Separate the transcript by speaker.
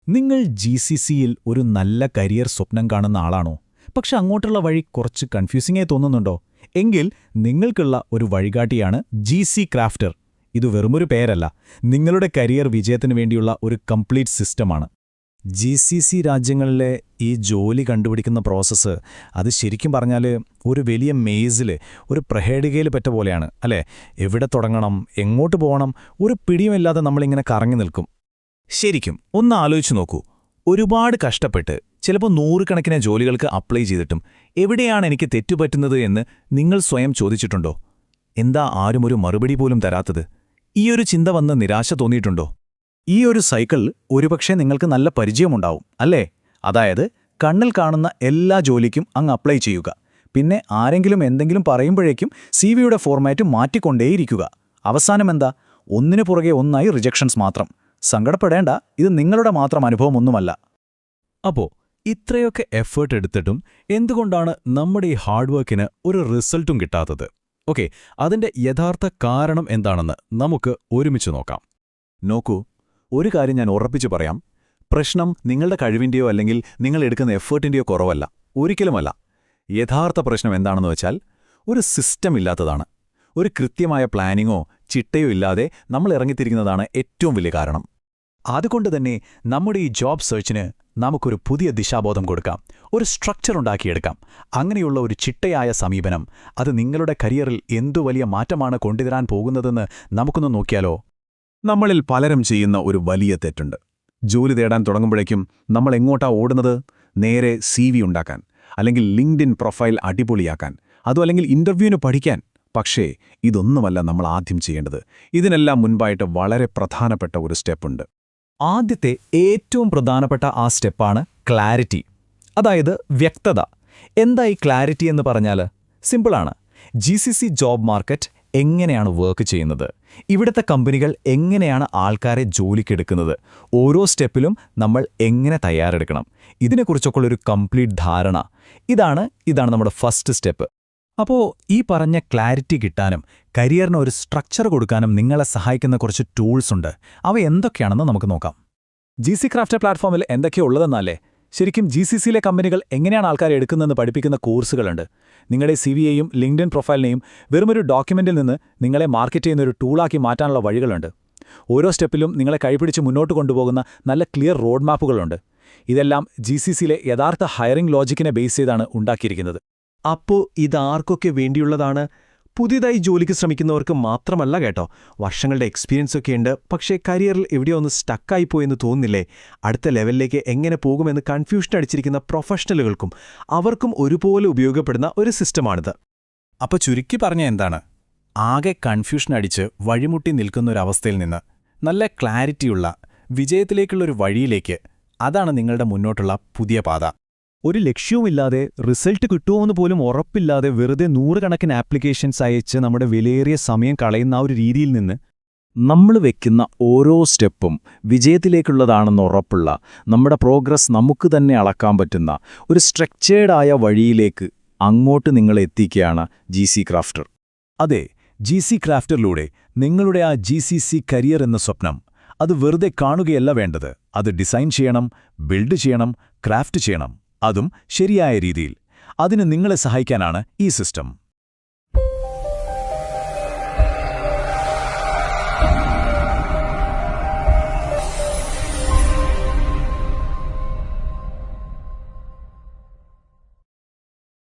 Speaker 1: നിങ്ങൾ ജി.സി.സിയിൽ ഒരു നല്ല കരിയർ സ്വപ്നം കാണുന്ന ആളാണോ? പക്ഷെ അങ്ങോട്ടുള്ള വഴി കുറച്ച് കൺഫ്യൂസിംഗായി തോന്നുന്നുണ്ടോ? എങ്കിൽ നിങ്ങൾക്കുള്ള ഒരു വഴികാട്ടിയാണ് ജി.സി. ക്രാഫ്റ്റർ. ഇത് വെറുമൊരു പേരല്ല, നിങ്ങളുടെ കരിയർ വിജയത്തിനു വേണ്ടിയുള്ള ഒരു കംപ്ലീറ്റ് സിസ്റ്റമാണ്. ജി.സി.സി രാജ്യങ്ങളിലെ ഈ ജോലി കണ്ടുപിടിക്കുന്ന പ്രോസസ്സ് അത് ശരിക്കും പറഞ്ഞാൽ ഒരു വലിയ മേസിൽ ഒരു പ്രഹേളികയിൽ പറ്റ പോലെയാണ് അല്ലേ? എവിടെ തുടങ്ങണം, എങ്ങോട്ട് പോകണം, ഒരു പിടിയുമില്ലാതെ നമ്മളിങ്ങനെ കറങ്ങി നിൽക്കും. ശരിക്കും ഒന്ന് ആലോചിച്ചു നോക്കൂ. ഒരുപാട് കഷ്ടപ്പെട്ട് ചിലപ്പോൾ നൂറുകണക്കിന് ജോലികൾക്ക് അപ്ലൈ ചെയ്തിട്ടും എവിടെയാണ് എനിക്ക് തെറ്റുപറ്റുന്നത് എന്ന് നിങ്ങൾ സ്വയം ചോദിച്ചിട്ടുണ്ടോ? എന്താ ആരും ഒരു മറുപടി പോലും തരാത്തത്? ഈയൊരു ചിന്ത വന്ന് നിരാശ തോന്നിയിട്ടുണ്ടോ? ഈ ഒരു സൈക്കിൾ ഒരുപക്ഷെ നിങ്ങൾക്ക് നല്ല പരിചയമുണ്ടാവും അല്ലേ? അതായത് കണ്ണിൽ കാണുന്ന എല്ലാ ജോലിക്കും അങ്ങ് അപ്ലൈ ചെയ്യുക, പിന്നെ ആരെങ്കിലും എന്തെങ്കിലും പറയുമ്പോഴേക്കും സിവിയുടെ ഫോർമാറ്റ് മാറ്റിക്കൊണ്ടേയിരിക്കുക. അവസാനമെന്താ? ഒന്നിനു പുറകെ ഒന്നായി റിജക്ഷൻസ് മാത്രം. സങ്കടപ്പെടേണ്ട, ഇത് നിങ്ങളുടെ മാത്രം അനുഭവമൊന്നുമല്ല. അപ്പോ ഇത്രയൊക്കെ എഫേർട്ട് എടുത്തിട്ടും എന്തുകൊണ്ടാണ് നമ്മുടെ ഈ ഹാർഡ് വർക്കിന് ഒരു റിസൾട്ടും കിട്ടാത്തത്? ഓക്കെ, അതിന്റെ യഥാർത്ഥ കാരണം എന്താണെന്ന് നമുക്ക് ഒരുമിച്ച് നോക്കാം. നോക്കൂ, ഒരു കാര്യം ഞാൻ ഉറപ്പിച്ചു പറയാം. പ്രശ്നം നിങ്ങളുടെ കഴിവിന്റെയോ അല്ലെങ്കിൽ നിങ്ങൾ എടുക്കുന്ന എഫേർട്ടിന്റെയോ കുറവല്ല, ഒരിക്കലുമല്ല. യഥാർത്ഥ പ്രശ്നം എന്താണെന്ന് വെച്ചാൽ ഒരു സിസ്റ്റം ഇല്ലാത്തതാണ്. ഒരു കൃത്യമായ പ്ലാനിങ്ങോ ചിട്ടയോ ഇല്ലാതെ നമ്മൾ ഇറങ്ങിത്തിരിക്കുന്നതാണ് ഏറ്റവും വലിയ കാരണം. അതുകൊണ്ട് തന്നെ നമ്മുടെ ഈ ജോബ് സെർച്ചിന് നമുക്കൊരു പുതിയ ദിശാബോധം കൊടുക്കാം, ഒരു സ്ട്രക്ചർ ഉണ്ടാക്കിയെടുക്കാം. അങ്ങനെയുള്ള ഒരു ചിട്ടയായ സമീപനം, അത് നിങ്ങളുടെ കരിയറിൽ എന്തു വലിയ മാറ്റമാണ് കൊണ്ടുവരാൻ പോകുന്നതെന്ന് നമുക്കൊന്ന് നോക്കിയാലോ? നമ്മളിൽ പലരും ചെയ്യുന്ന ഒരു വലിയ തെറ്റുണ്ട്. ജോലി തേടാൻ തുടങ്ങുമ്പോഴേക്കും നമ്മൾ എങ്ങോട്ടാ ഓടുന്നത്? നേരെ CV ഉണ്ടാക്കാൻ, അല്ലെങ്കിൽ ലിങ്ക്ഡിൻ പ്രൊഫൈൽ അടിപൊളിയാക്കാൻ, അതോ അല്ലെങ്കിൽ ഇന്റർവ്യൂവിന് പഠിക്കാൻ. പക്ഷേ ഇതൊന്നുമല്ല നമ്മൾ ആദ്യം ചെയ്യേണ്ടത്. ഇതിനെല്ലാം മുൻപായിട്ട് വളരെ പ്രധാനപ്പെട്ട ഒരു സ്റ്റെപ്പുണ്ട്. ആദ്യത്തെ ഏറ്റവും പ്രധാനപ്പെട്ട ആ സ്റ്റെപ്പാണ് ക്ലാരിറ്റി, അതായത് വ്യക്തത. എന്താ ഈ ക്ലാരിറ്റി എന്ന് പറഞ്ഞാൽ? സിമ്പിളാണ്. ജി.സി.സി ജോബ് മാർക്കറ്റ് എങ്ങനെയാണ് വർക്ക് ചെയ്യുന്നത്? ഇവിടുത്തെ കമ്പനികൾ എങ്ങനെയാണ് ആൾക്കാരെ ജോലിക്കെടുക്കുന്നത്? ഓരോ സ്റ്റെപ്പിലും നമ്മൾ എങ്ങനെ തയ്യാറെടുക്കണം? ഇതിനെക്കുറിച്ചൊക്കെയുള്ള ഒരു കംപ്ലീറ്റ് ധാരണ. ഇതാണ് നമ്മുടെ ഫസ്റ്റ് സ്റ്റെപ്പ്. അപ്പോൾ ഈ പറഞ്ഞ ക്ലാരിറ്റി കിട്ടാനും കരിയറിന് ഒരു സ്ട്രക്ചർ കൊടുക്കാനും നിങ്ങളെ സഹായിക്കുന്ന കുറച്ച് ടൂൾസ് ഉണ്ട്. അവ എന്തൊക്കെയാണെന്ന് നമുക്ക് നോക്കാം. ജി.സി. ക്രാഫ്റ്റർ പ്ലാറ്റ്ഫോമിൽ എന്തൊക്കെയുള്ളതെന്നല്ലേ? ശരിക്കും ജി.സി.സിയിലെ കമ്പനികൾ എങ്ങനെയാണ് ആൾക്കാരെ എടുക്കുന്നതെന്ന് പഠിപ്പിക്കുന്ന കോഴ്സുകളുണ്ട്. നിങ്ങളുടെ സിവിയെയും ലിങ്ക്ഡിൻ പ്രൊഫൈലിനെയും വെറുമൊരു ഡോക്യുമെന്റിൽ നിന്ന് നിങ്ങളെ മാർക്കറ്റ് ചെയ്യുന്ന ഒരു ടൂളാക്കി മാറ്റാനുള്ള വഴികളുണ്ട്. ഓരോ സ്റ്റെപ്പിലും നിങ്ങളെ കൈപിടിച്ച് മുന്നോട്ട് കൊണ്ടുപോകുന്ന നല്ല ക്ലിയർ റോഡ് മാപ്പുകളുണ്ട്. ഇതെല്ലാം ജി.സി.സിയിലെ യഥാർത്ഥ ഹയറിംഗ് ലോജിക്കിനെ ബേസ് ചെയ്താണ് ഉണ്ടാക്കിയിരിക്കുന്നത്.
Speaker 2: അപ്പോൾ ഇതാർക്കൊക്കെ വേണ്ടിയുള്ളതാണ്? പുതിയതായി ജോലിക്ക് ശ്രമിക്കുന്നവർക്ക് മാത്രമല്ല കേട്ടോ. വർഷങ്ങളുടെ എക്സ്പീരിയൻസ് ഒക്കെ ഉണ്ട്, പക്ഷേ കരിയറിൽ എവിടെയോ ഒന്ന് സ്റ്റക്കായിപ്പോയെന്ന് തോന്നുന്നില്ലേ? അടുത്ത ലെവലിലേക്ക് എങ്ങനെ പോകുമെന്ന് കൺഫ്യൂഷൻ അടിച്ചിരിക്കുന്ന പ്രൊഫഷണലുകൾക്കും അവർക്കും ഒരുപോലെ ഉപയോഗപ്പെടുന്ന ഒരു സിസ്റ്റമാണിത്.
Speaker 1: അപ്പോൾ ചുരുക്കി പറഞ്ഞ എന്താണ്? ആകെ കൺഫ്യൂഷൻ അടിച്ച് വഴിമുട്ടി നിൽക്കുന്നൊരവസ്ഥയിൽ നിന്ന് നല്ല ക്ലാരിറ്റിയുള്ള വിജയത്തിലേക്കുള്ളൊരു വഴിയിലേക്ക്, അതാണ് നിങ്ങളുടെ മുന്നോട്ടുള്ള പുതിയ പാത.
Speaker 3: ഒരു ലക്ഷ്യവുമില്ലാതെ റിസൾട്ട് കിട്ടുമോയെന്ന് പോലും ഉറപ്പില്ലാതെ വെറുതെ നൂറുകണക്കിന് ആപ്ലിക്കേഷൻസ് അയച്ച് നമ്മുടെ വിലയേറിയ സമയം കളയുന്ന ആ ഒരു രീതിയിൽ നിന്ന് നമ്മൾ വെക്കുന്ന ഓരോ സ്റ്റെപ്പും വിജയത്തിലേക്കുള്ളതാണെന്ന് ഉറപ്പുള്ള, നമ്മുടെ പ്രോഗ്രസ് നമുക്ക് തന്നെ അളക്കാൻ പറ്റുന്ന ഒരു സ്ട്രക്ചേർഡായ വഴിയിലേക്ക് അങ്ങോട്ട് നിങ്ങളെ എത്തിക്കുകയാണ് ജി.സി. ക്രാഫ്റ്റർ.
Speaker 1: അതെ, ജി.സി. ക്രാഫ്റ്ററിലൂടെ നിങ്ങളുടെ ആ ജി.സി.സി കരിയർ എന്ന സ്വപ്നം അത് വെറുതെ കാണുകയല്ല വേണ്ടത്. അത് ഡിസൈൻ ചെയ്യണം, ബിൽഡ് ചെയ്യണം, ക്രാഫ്റ്റ് ചെയ്യണം, അതും ശരിയായ രീതിയിൽ. അതിന് നിങ്ങളെ സഹായിക്കാനാണ് ഈ സിസ്റ്റം.